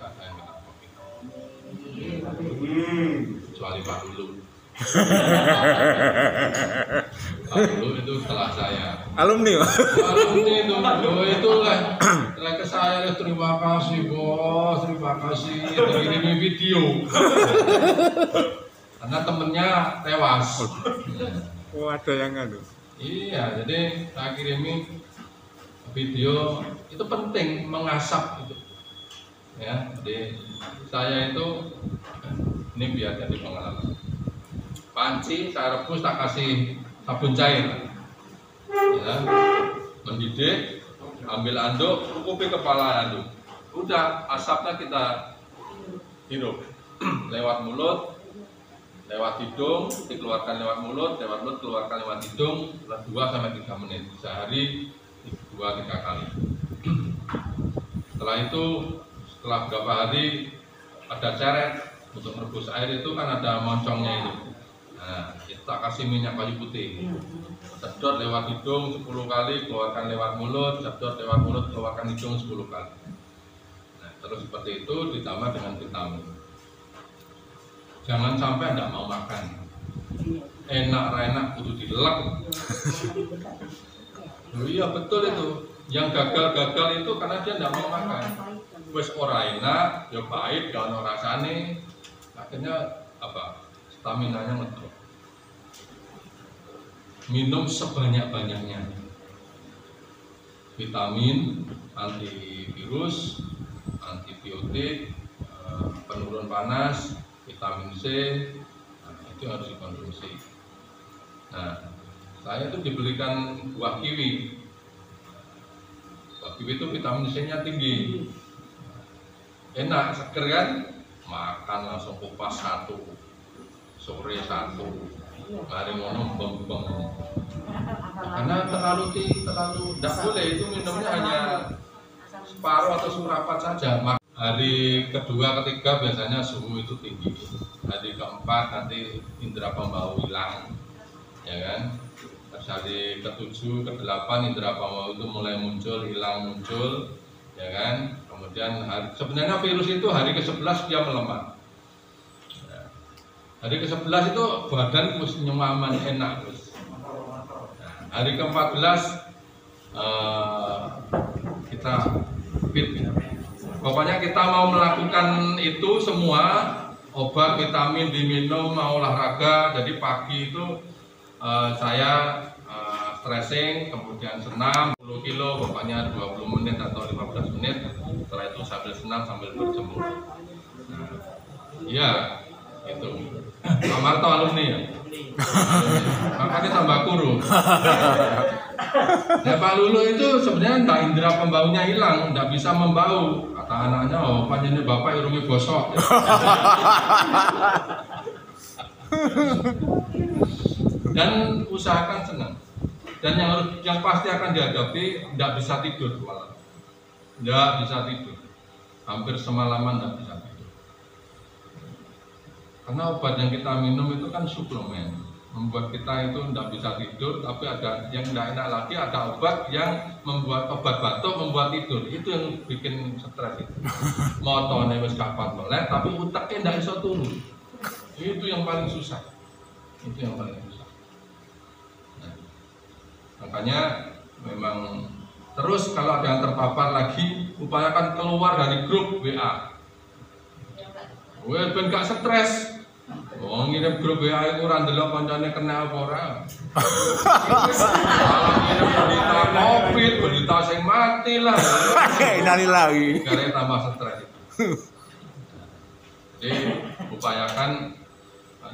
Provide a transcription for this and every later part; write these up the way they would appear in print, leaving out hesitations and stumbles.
ada yang kena COVID. Kecuali Pak Lulu. Pak Lulu itu setelah saya. Alumni, Pak. Alumni itu, itu lah ke saya, terima kasih bos, terima kasih, kirimi video. Karena temennya tewas. Oh, ada yang ngadu. Iya, jadi saya kirimi video, itu penting mengasap itu. Ya, jadi saya itu ini biar jadi pengalaman. Panci saya rebus, tak kasih sabun cair, ya, mendidih, ambil anduk, cukupi kepala anduk, udah asapnya kita hirup lewat mulut, lewat hidung, dikeluarkan lewat mulut, keluarkan lewat hidung, 2-3 menit sehari 2-3 kali. Setelah itu, setelah beberapa hari ada ceret untuk merebus air itu kan ada moncongnya itu. Nah, kita kasih minyak kayu putih, sedot lewat hidung 10 kali, keluarkan lewat mulut, sedot lewat mulut, keluarkan hidung 10 kali. Nah, terus seperti itu ditambah dengan vitamin. Jangan sampai tidak mau makan, enak kudu dilek. Oh iya betul itu, yang gagal itu karena dia tidak mau makan. Wes ora enak, ya pahit, gak ono rasane, akhirnya apa? Staminanya ngedrop. Minum sebanyak-banyaknya vitamin, antivirus, antibiotik, penurun panas, vitamin C, nah, itu harus dikonsumsi. Nah, saya itu dibelikan buah kiwi. Buah kiwi itu vitamin C-nya tinggi, enak, seger kan? Makan langsung kupas 1, sore 1, hari ngono beng-beng. Karena terlalu tidak boleh, itu minumnya hanya separuh atau surapan saja. Hari kedua, ketiga biasanya suhu itu tinggi. Hari keempat nanti indera pembau hilang, ya kan? Terus hari ke-7, ke-8 indera pembau itu mulai muncul, hilang muncul, ya kan? Kemudian sebenarnya virus itu hari ke-11 dia melemah. Hari ke-11 itu badan harus nyaman, enak terus. Nah, hari ke-14 kita fit. Pokoknya kita mau melakukan itu semua, obat, vitamin diminum, mau olahraga. Jadi pagi itu saya stretching, kemudian senam 10 kilo, pokoknya 20 menit atau 15 menit. Setelah itu sambil senam sambil berjemur. Nah, iya, itu. Pak Marto alumni ya? Makanya tambah kurus. Nah, Pak Lulu itu sebenarnya enggak, indera pembaunya hilang, enggak bisa membau. Kata anaknya, oh panjenengan bapak irungi bosok. Dan usahakan senang. Dan yang pasti akan dihadapi, enggak bisa tidur malam. Enggak bisa tidur. Hampir semalaman enggak bisa tidur. Karena obat yang kita minum itu kan suplemen, membuat kita itu tidak bisa tidur. Tapi ada yang tidak enak lagi, ada obat yang membuat, obat batuk membuat tidur. Itu yang bikin stres itu. Motone wis kapan melek, tapi utaknya tidak bisa turun. Itu yang paling susah. Itu yang paling susah. Nah, makanya memang terus kalau ada yang terpapar lagi, upayakan keluar dari grup WA. Ben gak stres. Oh, ngirim grup WA itu ora ndelok kancane kena apa ora. Malah ngirim berita Covid, berita sing mati lah. Innalillahi. Karena tambah stres. Jadi upayakan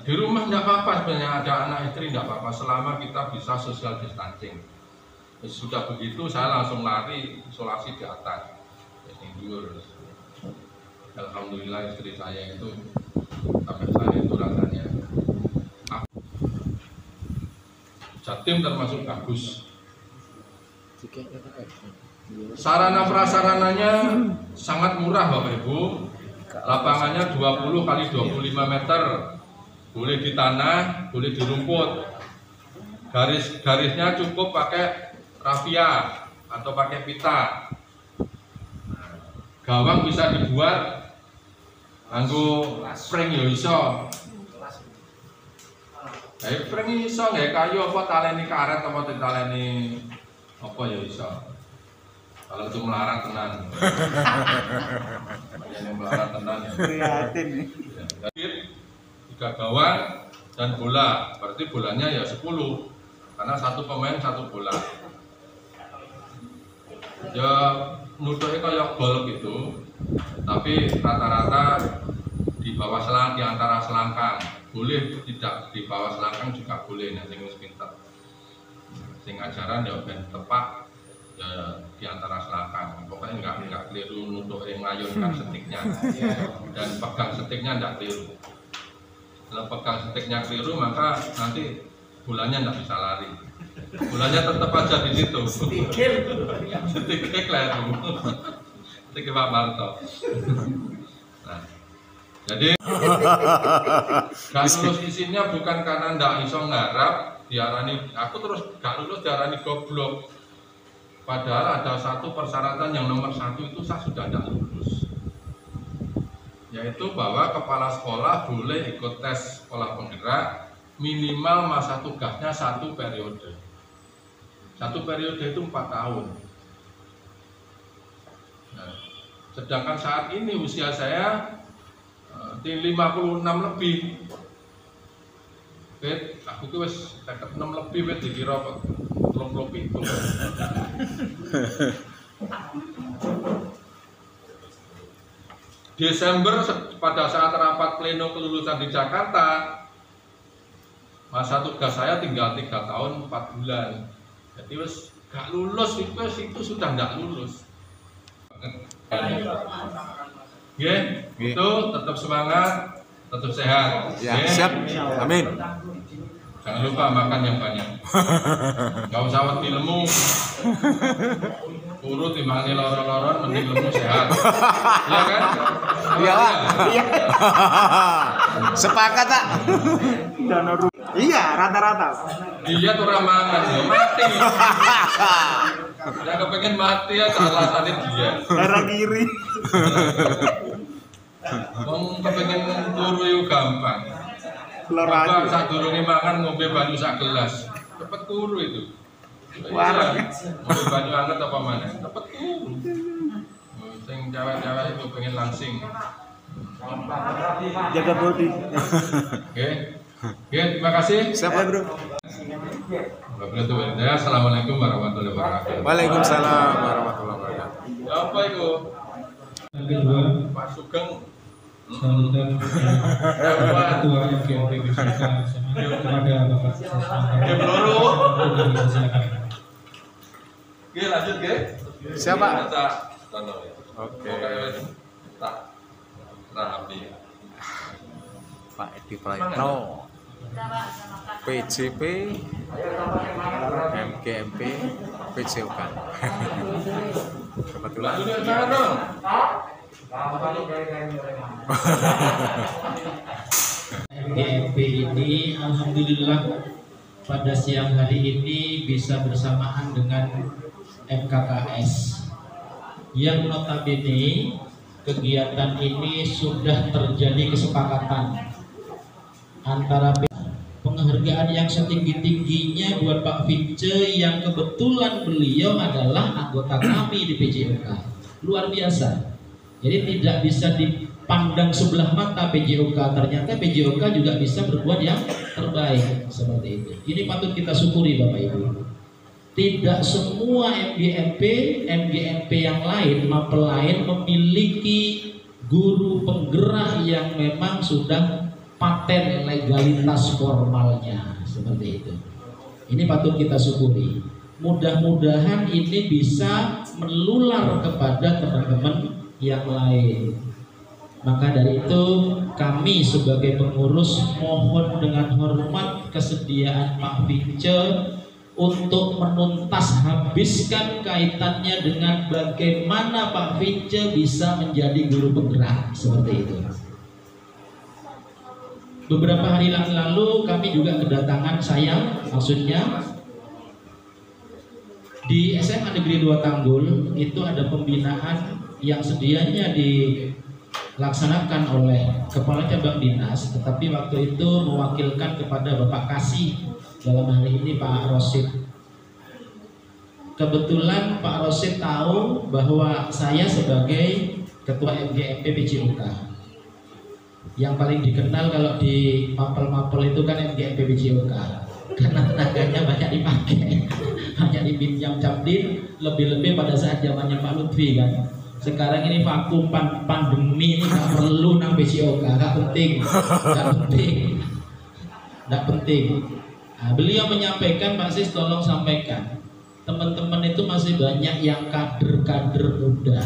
di rumah tidak apa-apa, sebenarnya ada anak istri tidak apa-apa selama kita bisa social distancing. Sudah begitu saya langsung lari isolasi di atas. Tidur. Alhamdulillah istri saya itu sampai saya itu rasanya Jatim termasuk bagus. Sarana prasarananya sangat murah Bapak Ibu. Lapangannya 20 kali 25 meter. Boleh di tanah, boleh di rumput. Garis-garisnya cukup pakai rafia atau pakai pita. Gawang bisa dibuat Nganggo spring ya iso. Spring iso nggak kayu apa taleni karet apa ditaleni apa ya iso. Kalau itu melarat tenan. Yang melarat tenan ya. Prihatin nih. Jadi 3 gawang dan bola. Berarti bolanya ya 10. Karena satu pemain satu bola. Ya nutupnya kayak gol gitu. Tapi rata-rata di bawah di antara selangkang. Boleh tidak di bawah selangkang juga boleh. Nah, sing wis pinter. Sing ajaran ya ben tepak ya di antara selangkang. Pokoknya enggak keliru untuk ngayunkan setiknya dan pegang setiknya enggak keliru. Kalau pegang setiknya keliru maka nanti bolanya enggak bisa lari. Bolanya tetap aja di situ. Setiknya keliru. Setik Pak Marto. Nah, jadi gak lulus izinnya bukan karena enggak iso nggarap, diarani aku terus gak lulus diarani goblok. Padahal ada satu persyaratan yang nomor 1 itu saya sudah tidak lulus, yaitu bahwa kepala sekolah boleh ikut tes sekolah penggerak minimal masa tugasnya 1 periode. 1 periode itu 4 tahun. Nah, sedangkan saat ini usia saya di 56 lebih. Aku tuh wis 56 lebih wis dikira kok 37. Desember pada saat rapat pleno kelulusan di Jakarta, masa tugas saya tinggal 3 tahun 4 bulan. Jadi wis gak lulus itu sudah nggak lulus. Itu tetap semangat, tetap sehat. Ya, siap. Amin. Jangan lupa makan yang banyak. Gak usah wedi lemu. Urut timbangi loro-loron mending lemu sehat. Iya kan? Iya, Pak. Iya. Sepakat, Pak. Iya, rata-rata. Dia tuh ramangan ya, mati. Yang kepengen mati ya alasannya dia. Darah kiri. Wong kepengen turu itu gampang. Bapak sak durunge mangan ngombe banyu sak gelas. Cepet turu itu. Wareng. Ngombe banyu anget apa mana? Cepet turu. Sing cewek-cewek itu pengen langsing. Jaga body. Oke. Oke, terima kasih. Siapa, Bro? Assalamualaikum warahmatullahi wabarakatuh. Waalaikumsalam warahmatullahi wabarakatuh. Apa itu? Yang kedua, Pak Sugeng. sambutan Ketua MGMP Wisata kepada Bapak Sesmangkara. Silakan. Oke, lanjut, Ge. Siapa? Oke. Tak. Rapi. Pak Edi Praetno, PJP, MGMP, PJOK. Kebetulan. Lanjut, jangan dong. MGMP ini alhamdulillah pada siang hari ini bisa bersamaan dengan MKKS yang notabene kegiatan ini sudah terjadi kesepakatan antara penghargaan yang setinggi-tingginya buat Pak Vince yang kebetulan beliau adalah anggota kami di PJOK. Luar biasa. Jadi tidak bisa dipandang sebelah mata PJOK, ternyata PJOK juga bisa berbuat yang terbaik seperti itu. Ini patut kita syukuri Bapak Ibu. Tidak semua MGMP yang lain, mapel lain memiliki guru penggerak yang memang sudah paten legalitas formalnya seperti itu. Ini patut kita syukuri. Mudah-mudahan ini bisa menular kepada teman-teman yang lain. Maka dari itu kami sebagai pengurus mohon dengan hormat kesediaan Pak Vince untuk menuntas habiskan kaitannya dengan bagaimana Pak Vince bisa menjadi guru penggerak seperti itu. Beberapa hari lalu kami juga kedatangan maksudnya di SMA Negeri 2 Tanggul itu ada pembinaan yang sedianya dilaksanakan oleh Kepala Cabang Dinas, tetapi waktu itu mewakilkan kepada Bapak Kasih, dalam hari ini Pak Rosid. Kebetulan Pak Rosid tahu bahwa saya sebagai Ketua MGMP PJOK. Yang paling dikenal kalau di mapel-mapel itu kan MGMP PJOK, karena tenaganya banyak dipakai, banyak dipinjam Capdin, lebih-lebih pada saat zamannya Pak Lutfi kan. Sekarang ini vakum pandemi ini nggak perlu nang PJOK, nggak penting, nggak penting. Nah, beliau menyampaikan, Pak Sis tolong sampaikan, teman-teman itu masih banyak yang kader-kader muda.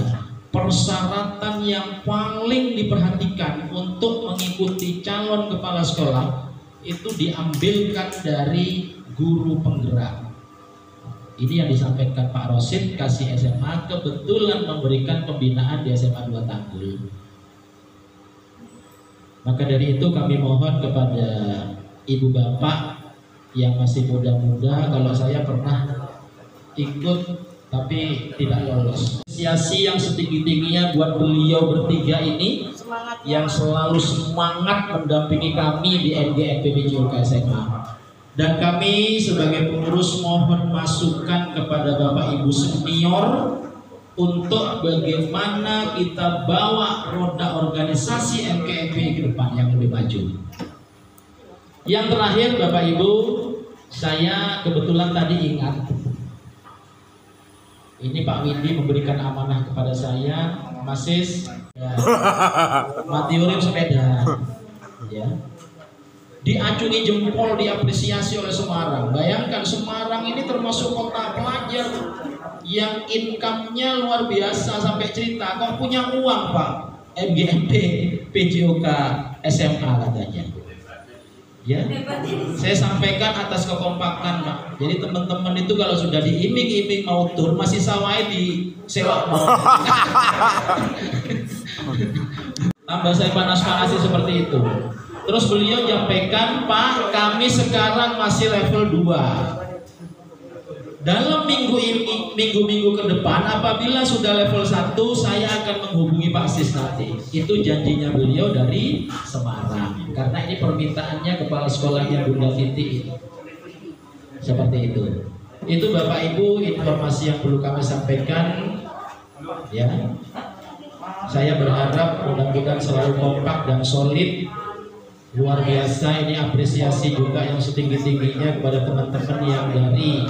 Persyaratan yang paling diperhatikan untuk mengikuti calon kepala sekolah itu diambilkan dari guru penggerak. Ini yang disampaikan Pak Rosid, Kasih SMA, kebetulan memberikan pembinaan di SMA 2 Tanggul. Maka dari itu kami mohon kepada ibu bapak yang masih muda-muda, kalau saya pernah ikut tapi tidak lolos. Apresiasi yang setinggi-tingginya buat beliau bertiga ini yang selalu semangat mendampingi kami di MGMP PJOK SMA. Dan kami sebagai pengurus mohon masukan kepada Bapak Ibu senior untuk bagaimana kita bawa roda organisasi MGMP ke depan yang lebih maju. Yang terakhir Bapak Ibu, saya kebetulan tadi ingat ini Pak Windy memberikan amanah kepada saya, Mas Sis, ya, mati urip sepeda, ya, diacungi jempol, diapresiasi oleh Semarang. Bayangkan Semarang ini termasuk kota pelajar yang income-nya luar biasa, sampai cerita kok punya uang Pak, MGMP PJOK SMA katanya. Ya, saya sampaikan atas kekompakan Pak. Jadi teman-teman itu kalau sudah diiming-iming mau tur, masih sawai di sewa mau. Tambah saya panas-panasi seperti itu. Terus beliau menyampaikan, Pak, kami sekarang masih level 2. Dalam minggu-minggu ke depan, apabila sudah level 1, saya akan menghubungi Pak Sis nanti. Itu janjinya beliau dari Semarang. Karena ini permintaannya kepala sekolahnya Bunda Titi. Seperti itu. Itu Bapak Ibu informasi yang perlu kami sampaikan. Ya, saya berharap mudah-mudahan selalu kompak dan solid. Luar biasa, ini apresiasi juga yang setinggi-tingginya kepada teman-teman yang dari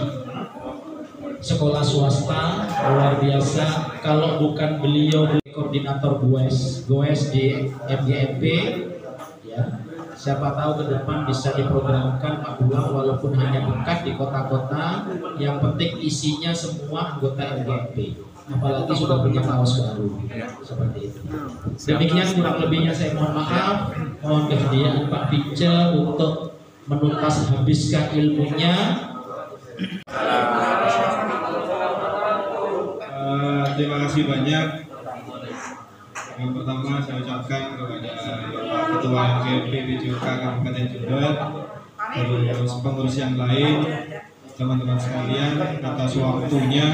sekolah swasta, luar biasa. Kalau bukan beliau koordinator goes di MGMP, ya, siapa tahu ke depan bisa diprogramkan Pak Buang walaupun hanya dekat di kota-kota, yang penting isinya semua anggota MGMP, apalagi sudah punya kaos baru, seperti itu. Demikian kurang lebihnya saya mohon maaf, mohon kesediaan Pak Pice untuk menuntas habiskan ilmunya. Terima kasih banyak. Yang pertama saya ucapkan kepada Bapak Ketua MGMP PJOK Kabupaten Jember, terus pengurus yang lain, teman-teman sekalian atas waktunya.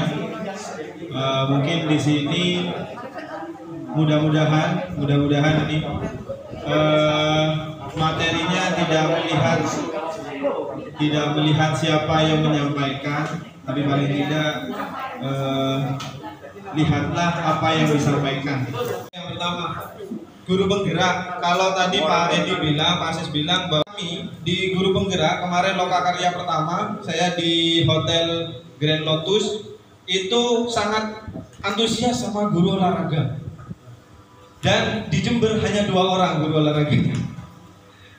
Mungkin di sini mudah-mudahan ini materinya tidak melihat siapa yang menyampaikan, tapi paling tidak lihatlah apa yang disampaikan. Yang pertama, guru penggerak. Kalau tadi Pak Edi bilang, Pak Sis bilang bahwa kami di guru penggerak kemarin lokakarya pertama saya di Hotel Grand Lotus itu sangat antusias sama guru olahraga. Dan di Jember hanya 2 orang guru olahraga.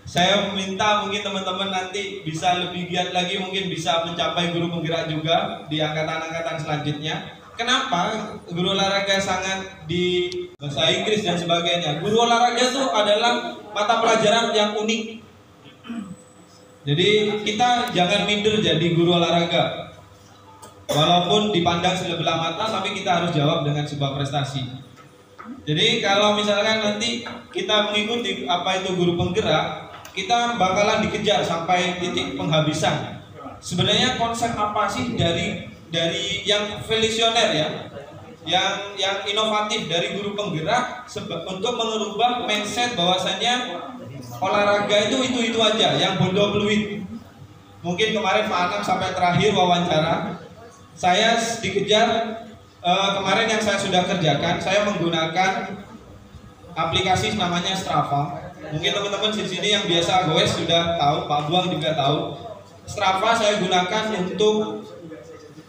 Saya minta mungkin teman-teman nanti bisa lebih giat lagi, mungkin bisa mencapai guru penggerak juga di angkatan-angkatan selanjutnya. Kenapa guru olahraga sangat di bahasa Inggris dan sebagainya? Guru olahraga itu adalah mata pelajaran yang unik. Jadi kita jangan minder jadi guru olahraga. Walaupun dipandang sebelah mata, tapi kita harus jawab dengan sebuah prestasi. Jadi kalau misalkan nanti kita mengikuti apa itu guru penggerak, kita bakalan dikejar sampai titik penghabisan. Sebenarnya konsep apa sih dari yang felisioner ya, yang inovatif dari guru penggerak untuk mengubah mindset bahwasannya olahraga itu aja, yang bondo peluit. Mungkin kemarin Pak Anam sampai terakhir wawancara, saya dikejar kemarin yang saya sudah kerjakan, saya menggunakan aplikasi namanya Strava. Mungkin teman-teman di sini yang biasa goes sudah tahu, Pak Buang juga tahu. Strava saya gunakan untuk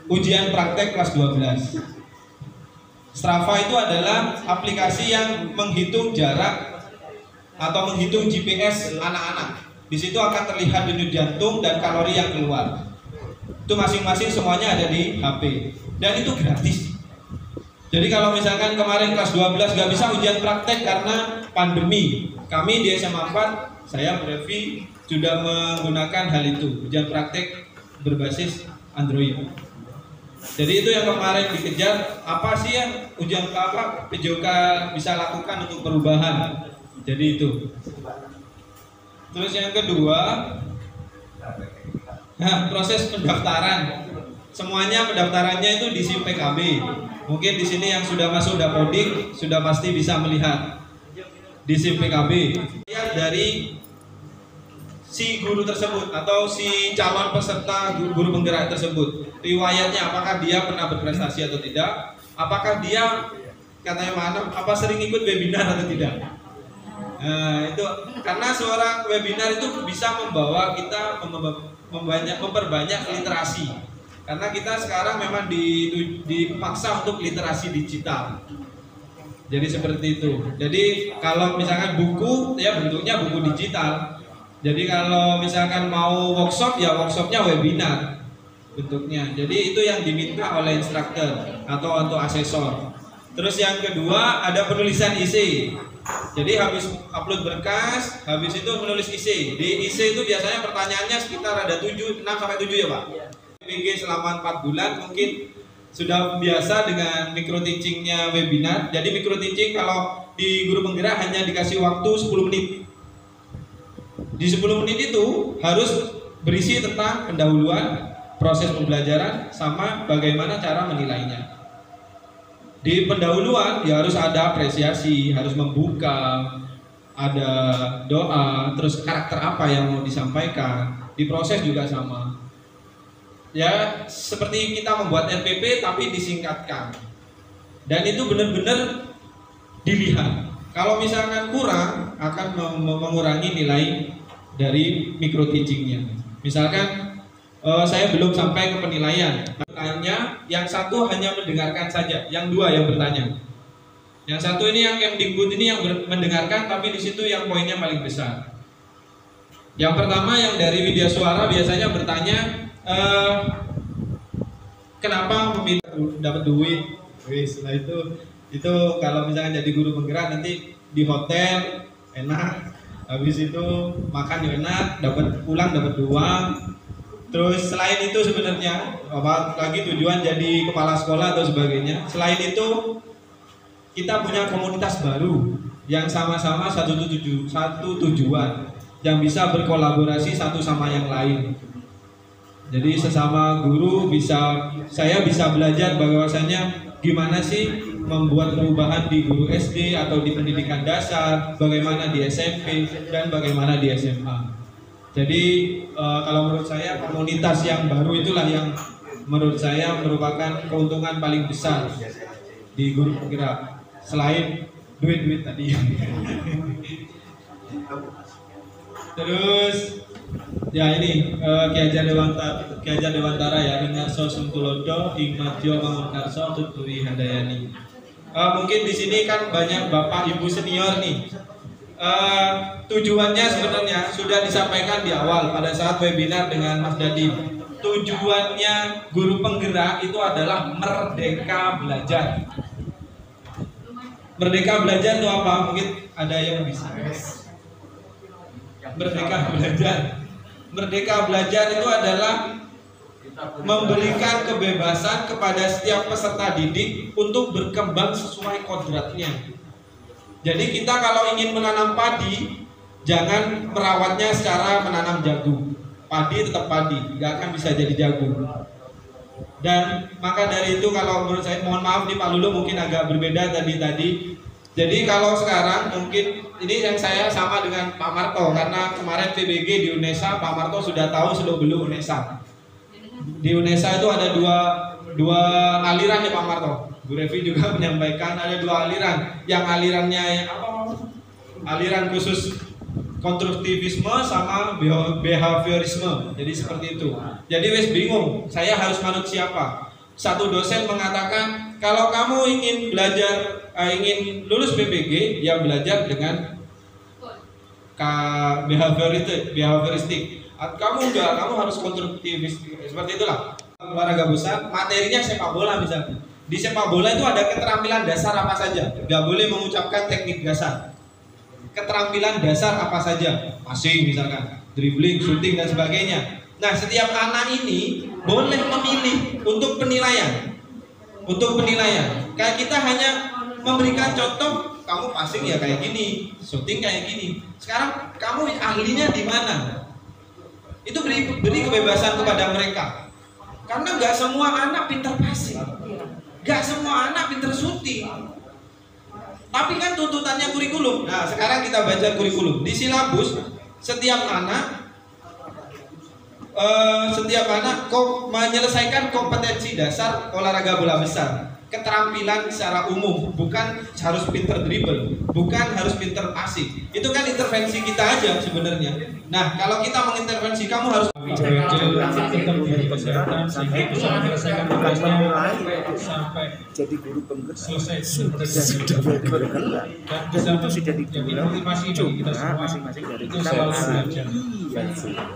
ujian praktek kelas 12. Strava itu adalah aplikasi yang menghitung jarak atau menghitung GPS anak-anak. Di situ akan terlihat denyut jantung dan kalori yang keluar. Itu masing-masing semuanya ada di HP dan itu gratis. Jadi kalau misalkan kemarin kelas 12 nggak bisa ujian praktek karena pandemi, kami di SMA 4, saya Brevi sudah menggunakan hal itu, ujian praktek berbasis Android. Jadi itu yang kemarin dikejar, apa sih yang ujian apa PJOK bisa lakukan untuk perubahan. Jadi itu. Terus yang kedua, proses pendaftaran. Semuanya pendaftarannya itu di SIM PKB. Mungkin di sini yang sudah masuk Dapodik sudah pasti bisa melihat di SIM PKB. Lihat dari si guru tersebut atau si calon peserta guru penggerak tersebut, riwayatnya apakah dia pernah berprestasi atau tidak, apakah dia katanya mana, apa sering ikut webinar atau tidak. Itu karena seorang webinar itu bisa membawa kita memperbanyak literasi, karena kita sekarang memang dipaksa untuk literasi digital. Jadi seperti itu. Jadi kalau misalkan buku ya bentuknya buku digital. Jadi kalau misalkan mau workshop ya workshopnya webinar bentuknya. Jadi itu yang diminta oleh instruktur atau asesor. Terus yang kedua ada penulisan isi. Jadi habis upload berkas, habis itu menulis isi. Di isi itu biasanya pertanyaannya sekitar ada 6 sampai 7 ya Pak. PG selama 4 bulan mungkin sudah biasa dengan micro teachingnya webinar. Jadi micro teaching kalau di guru penggerak hanya dikasih waktu 10 menit. Di 10 menit itu harus berisi tentang pendahuluan, proses pembelajaran, sama bagaimana cara menilainya. Di pendahuluan ya harus ada apresiasi, harus membuka, ada doa, terus karakter apa yang mau disampaikan. Di proses juga sama. Ya seperti kita membuat RPP tapi disingkatkan. Dan itu benar-benar dilihat. Kalau misalkan kurang akan mengurangi nilai dari micro teachingnya. Misalkan saya belum sampai ke penilaian. Tanya, yang satu hanya mendengarkan saja, yang dua yang bertanya. Yang satu ini yang diikut ini yang mendengarkan, tapi di situ yang poinnya paling besar. Yang pertama yang dari video suara biasanya bertanya, kenapa dapat duit? Setelah itu kalau misalnya jadi guru penggerak nanti di hotel enak. Habis itu makan juga enak, dapat pulang dapat uang. Terus selain itu sebenarnya apa lagi tujuan jadi kepala sekolah atau sebagainya. Selain itu kita punya komunitas baru yang sama-sama satu tujuan yang bisa berkolaborasi satu sama yang lain. Jadi sesama guru saya bisa belajar bahwasanya gimana sih membuat perubahan di guru SD atau di pendidikan dasar, bagaimana di SMP dan bagaimana di SMA. Jadi kalau menurut saya komunitas yang baru itulah yang menurut saya merupakan keuntungan paling besar di guru penggerak selain duit tadi. Terus ya ini Ki Hajar Dewantara ya, Inarso Sungtulodo Ingmadjo Mangunkarso Tutui Handayani. Mungkin di sini kan banyak bapak ibu senior nih. Tujuannya sebenarnya sudah disampaikan di awal pada saat webinar dengan Mas Dadim. Tujuannya guru penggerak itu adalah merdeka belajar. Merdeka belajar itu apa? Mungkin ada yang bisa. Merdeka belajar. Merdeka belajar itu adalah memberikan kebebasan kepada setiap peserta didik untuk berkembang sesuai kodratnya. Jadi kita kalau ingin menanam padi, jangan merawatnya secara menanam jagung. Padi tetap padi, nggak akan bisa jadi jagung. Dan maka dari itu kalau menurut saya, mohon maaf nih Pak Lulu mungkin agak berbeda tadi. Jadi kalau sekarang mungkin ini yang saya sama dengan Pak Marto, karena kemarin PBG di UNESA Pak Marto sudah tahu seluk-beluk UNESA. Di UNESA itu ada dua aliran ya Pak Marto. Bu Revi juga menyampaikan ada dua aliran. Yang alirannya aliran khusus konstruktivisme sama behaviorisme. Jadi seperti itu. Jadi wes bingung, saya harus manut siapa? Satu dosen mengatakan kalau kamu ingin belajar, ingin lulus PPG, ya belajar dengan behavioristik. Kamu enggak, kamu harus konstruktivistik. Seperti itulah. Olahraga besar, materinya sepak bola misalnya. Di sepak bola itu ada keterampilan dasar apa saja. Nggak boleh mengucapkan teknik dasar. Keterampilan dasar apa saja, passing misalkan, dribbling, shooting dan sebagainya. Nah, setiap anak ini boleh memilih untuk penilaian. Kayak kita hanya memberikan contoh, kamu passing ya kayak gini, shooting kayak gini. Sekarang kamu ahlinya di mana? Itu beri kebebasan kepada mereka. Karena nggak semua anak pintar passing, nggak semua anak pintar shooting. Tapi kan tuntutannya kurikulum. Nah, sekarang kita baca kurikulum. Di silabus setiap anak menyelesaikan kompetensi dasar olahraga bola besar. Keterampilan secara umum, bukan harus pinter dribble, bukan harus pinter passing. Itu kan intervensi kita aja sebenarnya. Nah, kalau kita mengintervensi, kamu harus sampai jadi guru penggerak selesai sudah itu sudah dibuat kita semua masing-masing dari kita belajar.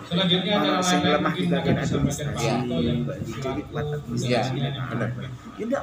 Selanjutnya adalah yang lemah di bagian administrasi, Mbak Didi kuat administrasi. Benar. Tidak